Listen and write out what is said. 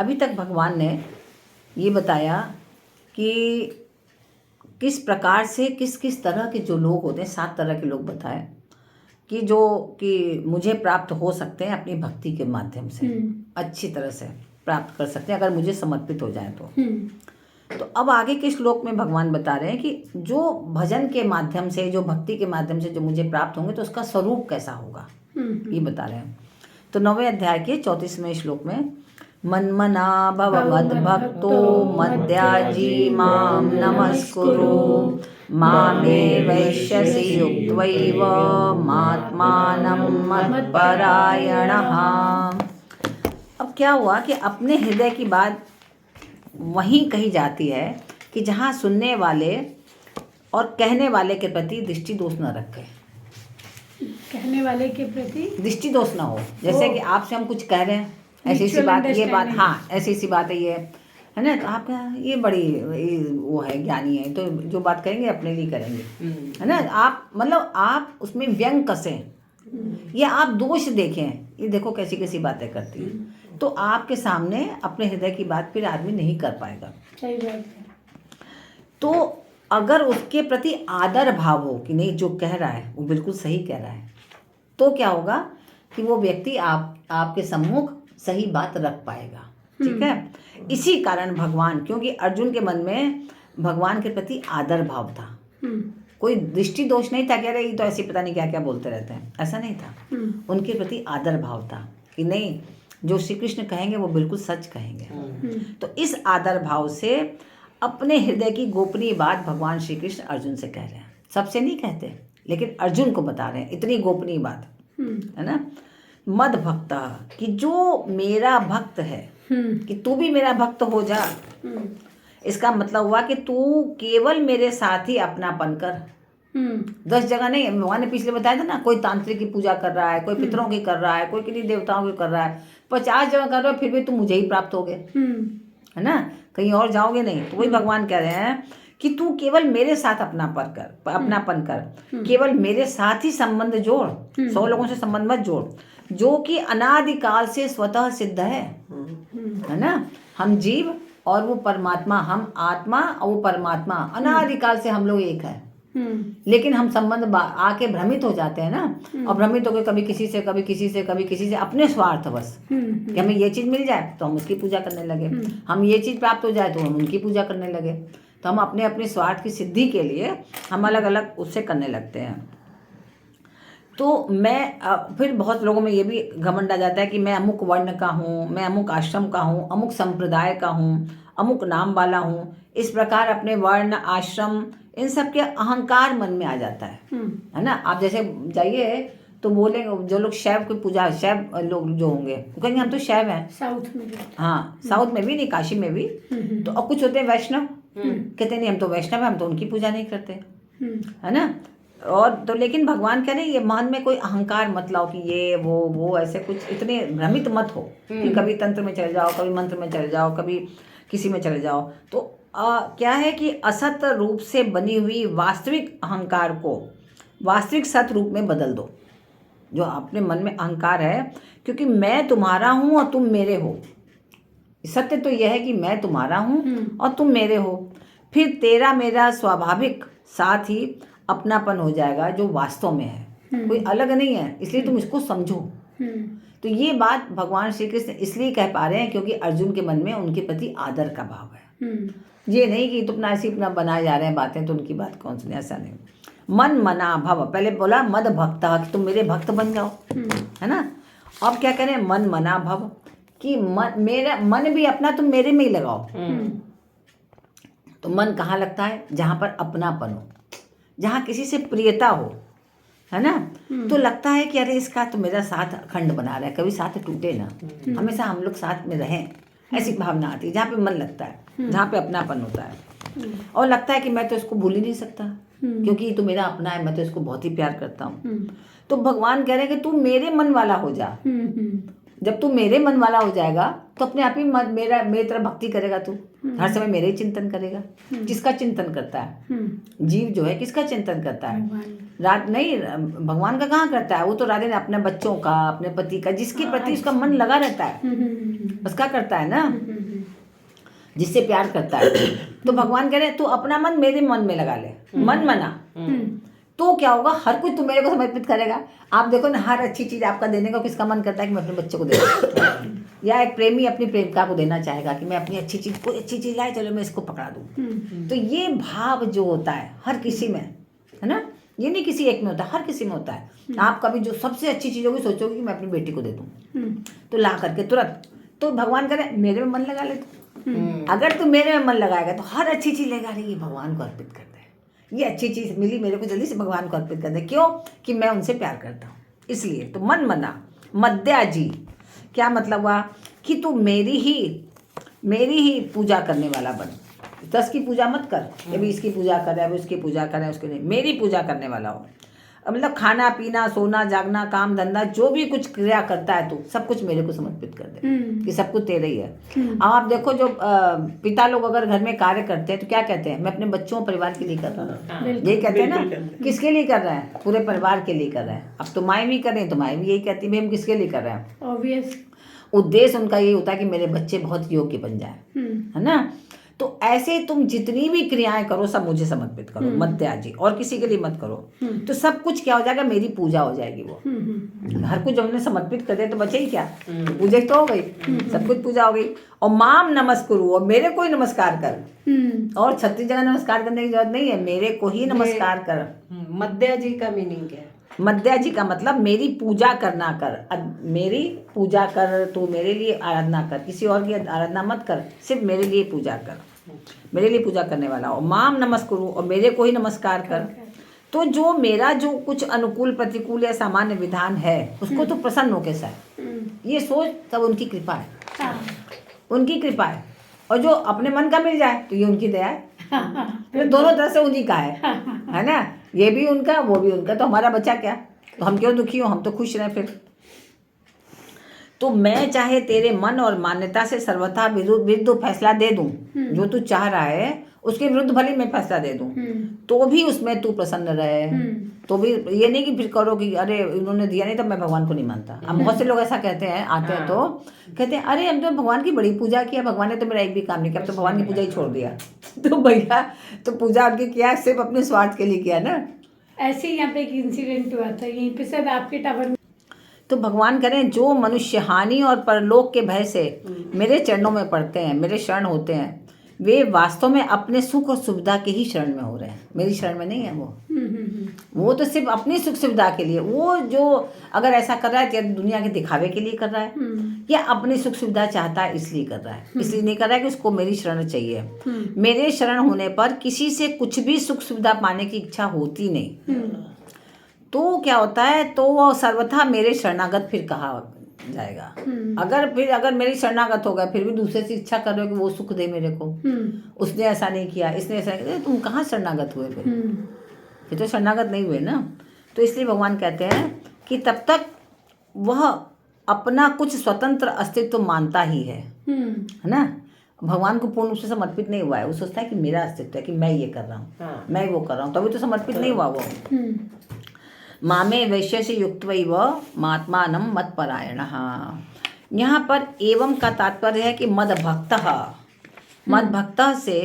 अभी तक भगवान ने ये बताया कि किस प्रकार से किस किस तरह के जो लोग होते हैं, 7 तरह के लोग बताए कि मुझे प्राप्त हो सकते हैं अपनी भक्ति के माध्यम से, अच्छी तरह से प्राप्त कर सकते हैं अगर मुझे समर्पित हो जाए तो अब आगे के श्लोक में भगवान बता रहे हैं कि जो भजन के माध्यम से, जो भक्ति के माध्यम से जो मुझे प्राप्त होंगे तो उसका स्वरूप कैसा होगा, ये बता रहे हैं। तो 9वें अध्याय के 34वें श्लोक में मन्मना भव मद्भक्तो मद्याजी मां नमस्कुरु मामे वैश्यसि युक्त्वैव मात्मानं मत्परायणः। अब क्या हुआ कि अपने हृदय की बात वहीं कही जाती है कि जहाँ सुनने वाले और कहने वाले के प्रति दृष्टि दोष न रखें। कहने वाले के प्रति दृष्टि दोष ना हो, जैसे कि आपसे हम कुछ कह रहे हैं, ऐसी सी बात, ये बात, हाँ ऐसी सी बात है, ये है ना, तो आप ये बड़ी वो है, ज्ञानी है, तो जो बात करेंगे अपने लिए करेंगे, है ना। आप मतलब आप उसमें व्यंग कसें या आप दोष देखें, ये देखो कैसी कैसी बातें करती है, तो आपके सामने अपने हृदय की बात फिर आदमी नहीं कर पाएगा। सही बात है। तो अगर उसके प्रति आदर भाव हो कि नहीं, जो कह रहा है वो बिल्कुल सही कह रहा है, तो क्या होगा कि वो व्यक्ति आपके सम्मुख सही बात रख पाएगा। ठीक है। इसी कारण भगवान, क्योंकि अर्जुन के मन में भगवान के प्रति आदर भाव था, कोई दृष्टि दोष नहीं था कि अरे ये तो ऐसी पता नहीं क्या क्या बोलते रहते हैं, ऐसा नहीं था। उनके प्रति आदर भाव था कि नहीं, जो श्री कृष्ण कहेंगे वो बिल्कुल सच कहेंगे। तो इस आदर भाव से अपने हृदय की गोपनीय बात भगवान श्री कृष्ण अर्जुन से कह रहे हैं। सबसे नहीं कहते, लेकिन अर्जुन को बता रहे हैं इतनी गोपनीय बात, है ना। मद भक्त, कि जो मेरा भक्त है, कि तू भी मेरा भक्त हो जा। इसका मतलब हुआ कि तू केवल मेरे साथ ही अपनापन कर। 10 जगह नहीं, भगवान ने पिछले बताया था ना, कोई तांत्रिक की पूजा कर रहा है, कोई पितरों की कर रहा है, कोई किन्हीं देवताओं की कर रहा है, 50 जगह कर रहे हो, फिर भी तुम मुझे ही प्राप्त होगे, है ना, कहीं और जाओगे नहीं। तो वही भगवान कह रहे हैं कि तू केवल मेरे साथ अपनापन कर, केवल मेरे साथ ही संबंध जोड़, 100 लोगों से संबंध मत जोड़, जो कि अनादिकाल से स्वतः सिद्ध है ना। हम जीव और वो परमात्मा, हम आत्मा और वो परमात्मा, अनादिकाल से हम लोग एक है। लेकिन हम संबंध आके भ्रमित हो जाते हैं ना, और भ्रमित होकर कभी किसी से, कभी किसी से, कभी किसी से, अपने स्वार्थ बस, कि हमें ये चीज़ मिल जाए तो हम उसकी पूजा करने लगे, हम ये चीज़ प्राप्त हो जाए तो हम उनकी पूजा करने लगे। तो हम अपने अपने स्वार्थ की सिद्धि के लिए हम अलग अलग उससे करने लगते हैं। तो मैं फिर बहुत लोगों में ये भी घमंड आ जाता है कि मैं अमुक वर्ण का हूँ, मैं अमुक आश्रम का हूँ, अमुक संप्रदाय का हूँ, अमुक नाम वाला हूँ। इस प्रकार अपने वर्ण, आश्रम, इन सब के अहंकार मन में आ जाता है ना। आप जैसे जाइए तो बोलेंगे, जो लोग शैव की पूजा, शैव लोग जो होंगे वो कहेंगे हम तो शैव हैं, साउथ में भी, हाँ साउथ में भी नहीं, काशी में भी। तो और कुछ होते हैं वैष्णव, कहते नहीं हम तो वैष्णव हैं, हम तो उनकी पूजा नहीं करते, है ना। और तो लेकिन भगवान कह रहे हैं ये मन में कोई अहंकार मत लाओ कि ये वो ऐसे कुछ इतने भ्रमित मत हो कि कभी तंत्र में चले जाओ, कभी मंत्र में चले जाओ, कभी किसी में चले जाओ। तो क्या है कि असत रूप से बनी हुई वास्तविक अहंकार को वास्तविक सत रूप में बदल दो, जो अपने मन में अहंकार है, क्योंकि मैं तुम्हारा हूँ और तुम मेरे हो। सत्य तो यह है कि मैं तुम्हारा हूँ और तुम मेरे हो, फिर तेरा मेरा स्वाभाविक साथ ही अपनापन हो जाएगा, जो वास्तव में है, कोई अलग नहीं है। इसलिए तुम इसको समझो। तो ये बात भगवान श्री कृष्ण इसलिए कह पा रहे हैं क्योंकि अर्जुन के मन में उनके प्रति आदर का भाव है। ये नहीं कि तुम ऐसी अपना बनाए जा रहे हैं बातें तो उनकी बात कौन सुने, ऐसा नहीं। मन मना भव, पहले बोला मद भक्त, कि तुम मेरे भक्त बन जाओ, है ना। अब क्या कह रहे हैं, मन मना भव, कि मेरा मन भी अपना तुम मेरे में ही लगाओ। तो मन कहाँ लगता है, जहाँ पर अपनापन हो, जहाँ किसी से प्रियता हो, है ना। तो लगता है कि अरे इसका तो मेरा साथ अखंड बना रहा है, कभी साथ टूटे ना, हमेशा हम लोग साथ में रहें, ऐसी भावना आती है। जहाँ पे मन लगता है, जहाँ पे अपनापन होता है, और लगता है कि मैं तो इसको भूल ही नहीं सकता क्योंकि ये तो मेरा अपना है, मैं तो इसको बहुत ही प्यार करता हूँ। तो भगवान कह रहे हैं कि तू मेरे मन वाला हो जा, जब तू मेरे मन वाला हो जाएगा तो अपने आप ही मेरी तरह भक्ति करेगा तू, हर समय मेरे ही चिंतन करेगा। किसका चिंतन करता है? जीव जो है किसका चिंतन करता है? रात नहीं, भगवान का कहाँ करता है? वो तो राधे ने अपने बच्चों का, अपने पति का, जिसके प्रति उसका मन लगा रहता है उसका करता है ना, जिससे प्यार करता है। तो भगवान कह रहे हैं तू अपना मन मेरे मन में लगा ले, मन मना, तो क्या होगा? हर कोई तू मेरे को समर्पित करेगा। आप देखो ना, हर अच्छी चीज आपका देने का किसका मन करता है कि मैं अपने बच्चे को दे दूं, या एक प्रेमी अपनी प्रेमिका को देना चाहेगा कि मैं अपनी अच्छी चीज, कोई अच्छी चीज लाए, चलो मैं इसको पकड़ा दूं। तो ये भाव जो होता है हर किसी में है ना, ये नहीं किसी एक में होता, हर किसी में होता है। आप कभी जो सबसे अच्छी चीज होगी सोचोगे कि मैं अपनी बेटी को दे दूं, तो ला करके तुरंत, तो भगवान करे मेरे में मन लगा ले तू। अगर तू मेरे में मन लगाएगा तो हर अच्छी चीज लेगा, ये भगवान को अर्पित कर दे, ये अच्छी चीज मिली मेरे को, जल्दी से भगवान को अर्पित कर दे। क्यों? कि मैं उनसे प्यार करता हूँ, इसलिए। तो मन मना मद्या जी, क्या मतलब हुआ? कि तू मेरी ही पूजा करने वाला बन। 10 की पूजा मत कर, अभी इसकी पूजा कर रहा है, उसकी पूजा कर रहा है, उसके नहीं, मेरी पूजा करने वाला हो। मतलब खाना पीना, सोना जागना, काम धंधा, जो भी कुछ क्रिया करता है तू, सब कुछ मेरे को समर्पित कर दे, कि सब कुछ तेरा ही है। अब आप देखो, जो पिता लोग अगर घर में कार्य करते हैं तो क्या कहते हैं? मैं अपने बच्चों परिवार के लिए कर रहा हूँ, यही कहते हैं ना। किसके लिए कर रहे हैं? पूरे परिवार के लिए कर रहे हैं। अब तो माएँ भी करें तो माएँ भी यही कहती है, भाई हम किसके लिए कर रहे हैं? ऑब्वियस उद्देश्य उनका यही होता है कि मेरे बच्चे बहुत योग्य बन जाए, है ना। तो ऐसे तुम जितनी भी क्रियाएं करो सब मुझे समर्पित करो, मत त्याजी, और किसी के लिए मत करो। तो सब कुछ क्या हो जाएगा? मेरी पूजा हो जाएगी। वो हर कुछ हमने समर्पित कर दिया तो बचे ही क्या? पूजा ही तो हो गई, सब कुछ पूजा हो गई। और माम नमस्कुरु, और मेरे को ही नमस्कार कर, और 36 जगह नमस्कार करने की जरूरत नहीं है, मेरे को ही नमस्कार कर। मद्या जी का मीनिंग क्या है? मद्या जी का मतलब मेरी पूजा करना कर, मेरी पूजा कर, तू मेरे लिए आराधना कर, किसी और की आराधना मत कर, सिर्फ मेरे लिए पूजा कर, मेरे लिए पूजा करने वाला हो। माम नमस्कुरु, और मेरे को ही नमस्कार कर। तो जो मेरा जो कुछ अनुकूल प्रतिकूल या सामान्य विधान है उसको तो प्रसन्न होके सह, ये सोच, तब उनकी कृपा है, उनकी कृपा है। और जो अपने मन का मिल जाए तो ये उनकी दया है, तो दोनों तरह से उन्हीं का है ना। ये भी उनका, वो भी उनका, तो हमारा बचा क्या? तो हम क्यों दुखी हो? हम तो खुश रहे फिर। तो मैं चाहे तेरे मन और मान्यता से सर्वथा विरुद्ध फैसला दे दूं, जो तू चाह रहा है उसके विरुद्ध भले मैं फैसला दे दूं, तो भी उसमें तू प्रसन्न रहे। तो भी ये नहीं कि फिर करो कि अरे इन्होंने दिया नहीं तो मैं भगवान को नहीं मानता। अब बहुत से लोग ऐसा कहते हैं, आते हैं तो कहते हैं अरे हम तो भगवान की बड़ी पूजा किया, भगवान ने तो मेरा एक भी काम नहीं किया, तो भगवान की पूजा ही छोड़ दिया। तो भैया, तो पूजा उनकी किया सिर्फ अपने स्वार्थ के लिए किया ना। ऐसे ही यहाँ पे एक इंसिडेंट हुआ था, यहीं पे शायद आपके टावर में। तो भगवान करें, जो मनुष्य हानि और परलोक के भय से मेरे चरणों में पड़ते हैं, मेरे शरण होते हैं, वे वास्तव में अपने सुख और सुविधा के ही शरण में हो रहे हैं, मेरी शरण में नहीं है। वो तो सिर्फ अपनी सुख सुविधा के लिए, वो जो अगर ऐसा कर रहा है या दुनिया के दिखावे के लिए कर रहा है, या अपनी सुख सुविधा चाहता है इसलिए कर रहा है, इसलिए नहीं कर रहा है कि उसको मेरी शरण चाहिए। मेरे शरण होने पर किसी से कुछ भी सुख सुविधा पाने की इच्छा होती नहीं। तो क्या होता है? तो वो सर्वथा मेरे शरणागत फिर कहा जाएगा। अगर मेरी शरणागत हो गया, फिर भी दूसरे से इच्छा कर रहे हो कि वो सुख दे मेरे को, उसने ऐसा नहीं किया, इसने ऐसा नहीं किया, तुम कहाँ शरणागत हुए? फिर तो शरणागत नहीं हुए ना। तो इसलिए भगवान कहते हैं कि तब तक वह अपना कुछ स्वतंत्र अस्तित्व मानता ही है ना। भगवान को पूर्ण रूप से समर्पित नहीं हुआ है, वो सोचता है कि मेरा अस्तित्व है, कि मैं ये कर रहा हूँ, मैं वो कर रहा हूँ, तभी तो समर्पित नहीं हुआ वो। मामे वैश्य से युक्त वैव महात्मानम मत परायण। यहाँ पर एवं का तात्पर्य है कि मद भक्त से